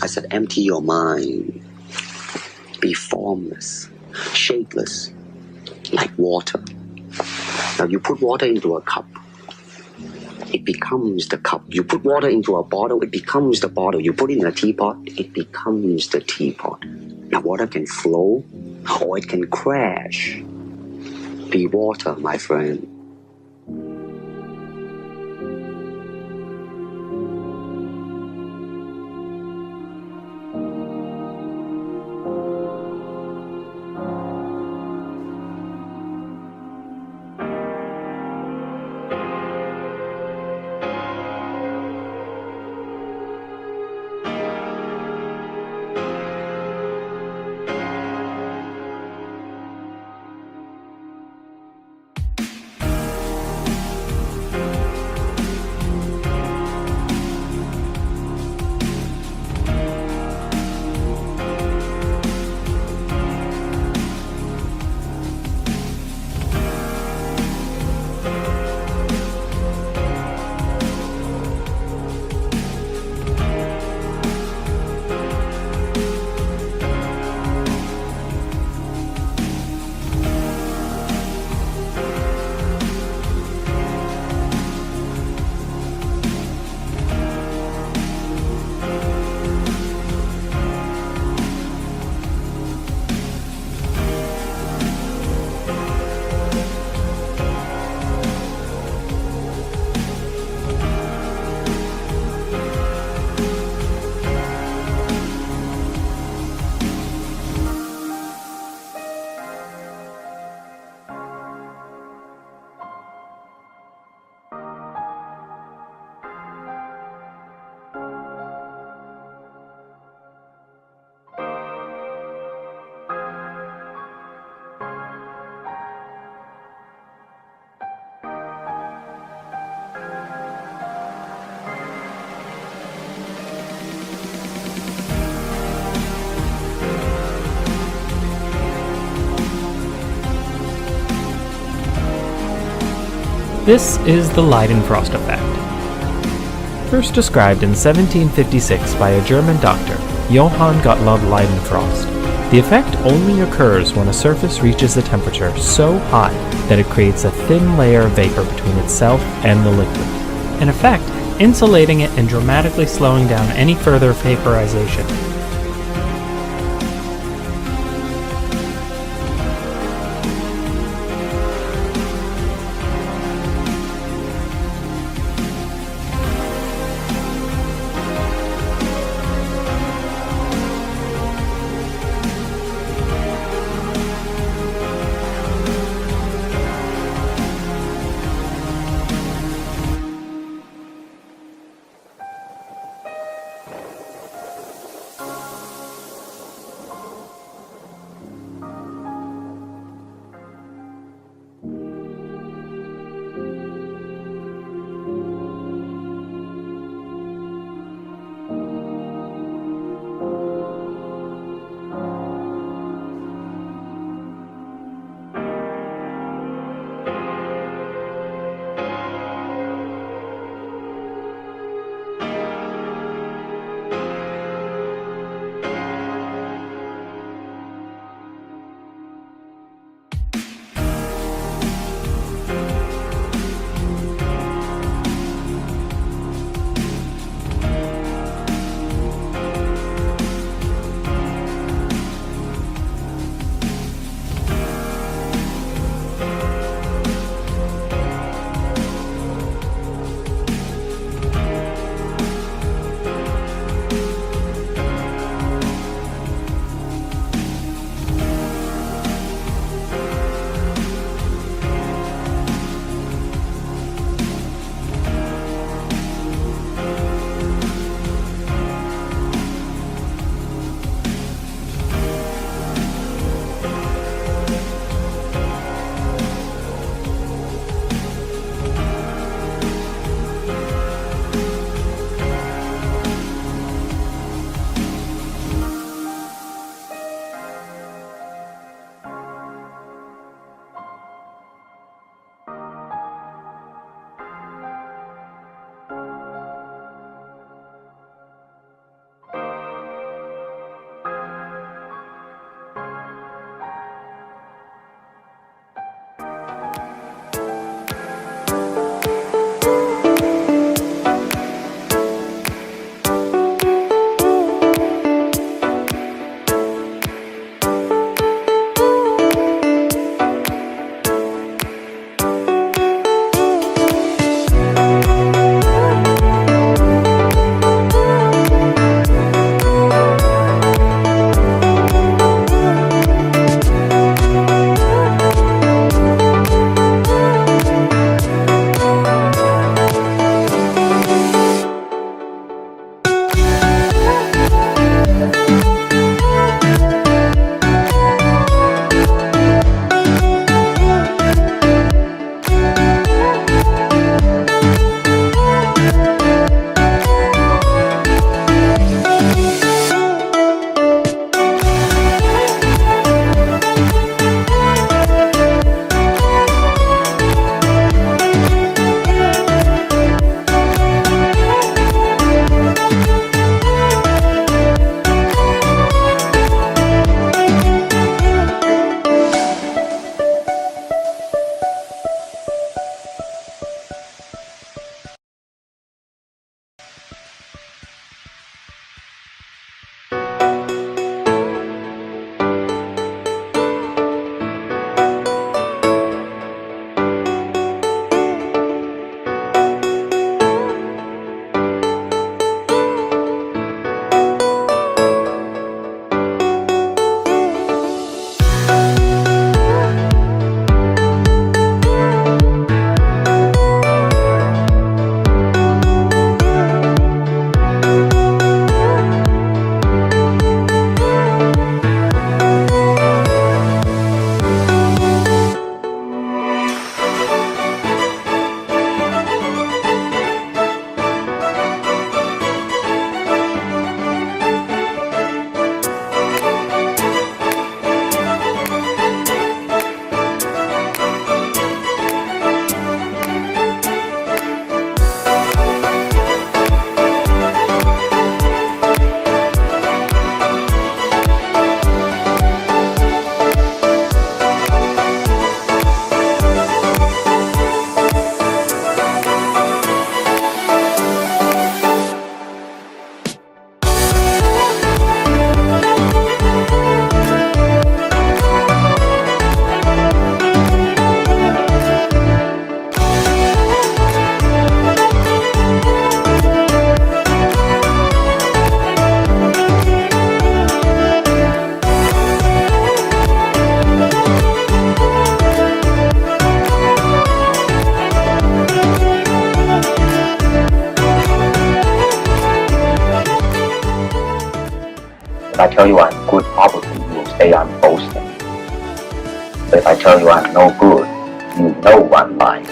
I said, empty your mind. Be formless, shapeless, like water. Now you put water into a cup, it becomes the cup. You put water into a bottle, it becomes the bottle. You put it in a teapot, it becomes the teapot. Now water can flow or it can crash. Be water, my friend. This is the Leidenfrost effect. First described in 1756 by a German doctor, Johann Gottlob Leidenfrost, the effect only occurs when a surface reaches a temperature so high that it creates a thin layer of vapor between itself and the liquid, in effect insulating it and dramatically slowing down any further vaporization. If I tell you I'm good, probably you will say I'm boasting. But if I tell you I'm no good, you know I'm lying.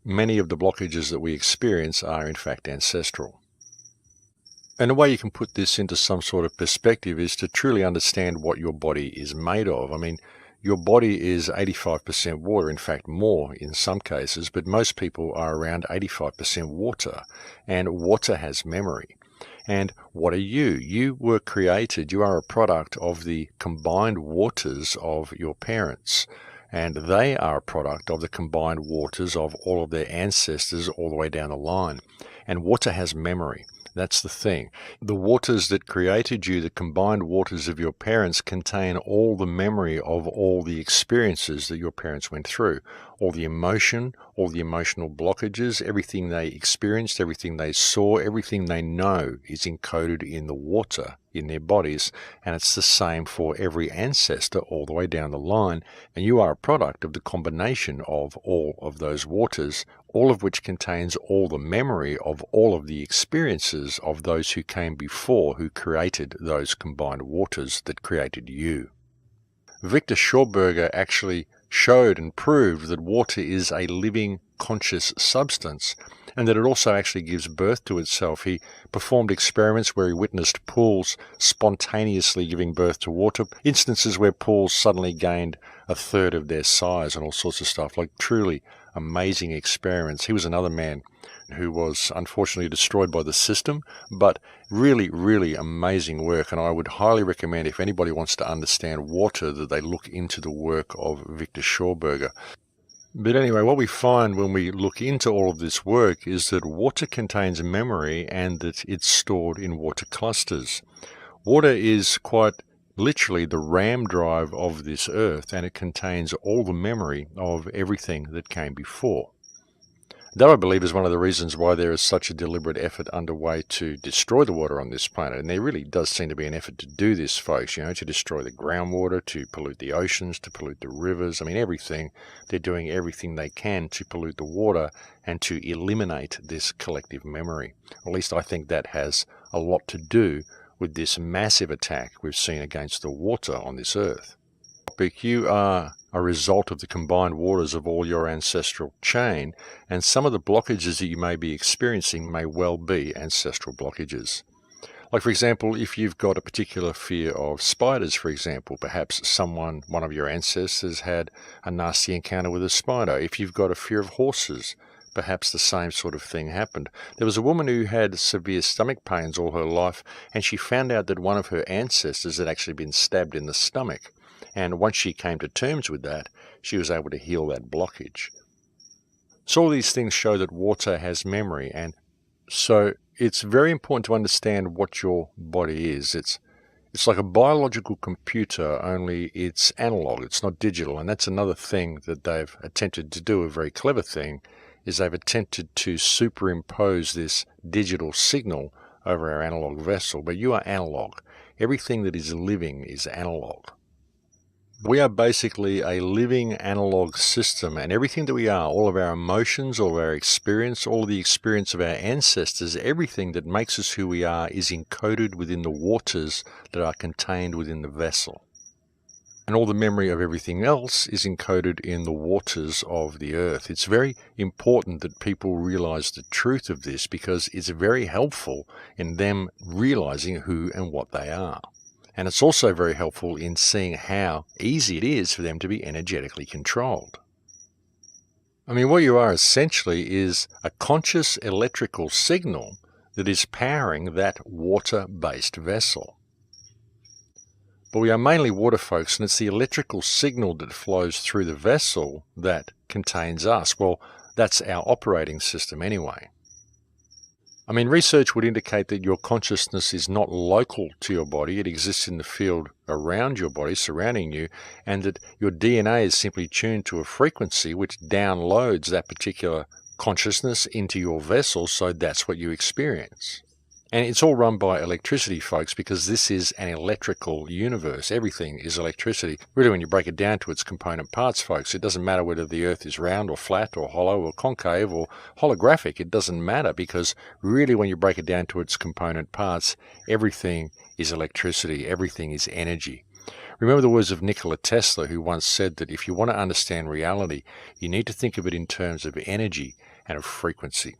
Many of the blockages that we experience are in fact ancestral. And the way you can put this into some sort of perspective is to truly understand what your body is made of. I mean, your body is 85% water, in fact more in some cases, but most people are around 85% water, and water has memory. And what are you? You were created, you are a product of the combined waters of your parents. And they are a product of the combined waters of all of their ancestors all the way down the line. And water has memory. That's the thing. The waters that created you, the combined waters of your parents, contain all the memory of all the experiences that your parents went through. All the emotion, all the emotional blockages, everything they experienced, everything they saw, everything they know is encoded in the water in their bodies. And it's the same for every ancestor all the way down the line. And you are a product of the combination of all of those waters, all of which contains all the memory of all of the experiences of those who came before, who created those combined waters that created you. Victor Schauberger actually showed and proved that water is a living, conscious substance, and that it also actually gives birth to itself. He performed experiments where he witnessed pools spontaneously giving birth to water, instances where pools suddenly gained a third of their size and all sorts of stuff, like truly amazing experiments. He was another man who was unfortunately destroyed by the system, but really, really amazing work. And I would highly recommend, if anybody wants to understand water, that they look into the work of Victor Schauberger. But anyway, what we find when we look into all of this work is that water contains memory and that it's stored in water clusters. Water is quite literally the RAM drive of this earth, and it contains all the memory of everything that came before. That, I believe, is one of the reasons why there is such a deliberate effort underway to destroy the water on this planet. And there really does seem to be an effort to do this, folks, to destroy the groundwater, to pollute the oceans, to pollute the rivers. I mean, everything. They're doing everything they can to pollute the water and to eliminate this collective memory. At least I think that has a lot to do with this massive attack we've seen against the water on this earth. You are a result of the combined waters of all your ancestral chain, and some of the blockages that you may be experiencing may well be ancestral blockages. Like, for example, if you've got a particular fear of spiders, for example, perhaps one of your ancestors had a nasty encounter with a spider. If you've got a fear of horses, perhaps the same sort of thing happened. There was a woman who had severe stomach pains all her life, and she found out that one of her ancestors had actually been stabbed in the stomach. And once she came to terms with that, she was able to heal that blockage. So all these things show that water has memory, and so it's very important to understand what your body is. It's like a biological computer, only it's analog, it's not digital. And that's another thing that they've attempted to do, a very clever thing, is they've attempted to superimpose this digital signal over our analog vessel. But you are analog. Everything that is living is analog. We are basically a living analog system, and everything that we are, all of our emotions, all of our experience, all of the experience of our ancestors, everything that makes us who we are is encoded within the waters that are contained within the vessel. And all the memory of everything else is encoded in the waters of the earth. It's very important that people realize the truth of this, because it's very helpful in them realizing who and what they are. And it's also very helpful in seeing how easy it is for them to be energetically controlled. I mean, what you are essentially is a conscious electrical signal that is powering that water-based vessel. But we are mainly water, folks, and it's the electrical signal that flows through the vessel that contains us. Well, that's our operating system anyway. I mean, research would indicate that your consciousness is not local to your body. It exists in the field around your body, surrounding you, and that your DNA is simply tuned to a frequency which downloads that particular consciousness into your vessel, so that's what you experience. And it's all run by electricity, folks, because this is an electrical universe. Everything is electricity. Really, when you break it down to its component parts, folks, it doesn't matter whether the Earth is round or flat or hollow or concave or holographic. It doesn't matter, because really, when you break it down to its component parts, everything is electricity. Everything is energy. Remember the words of Nikola Tesla, who once said that if you want to understand reality, you need to think of it in terms of energy and of frequency.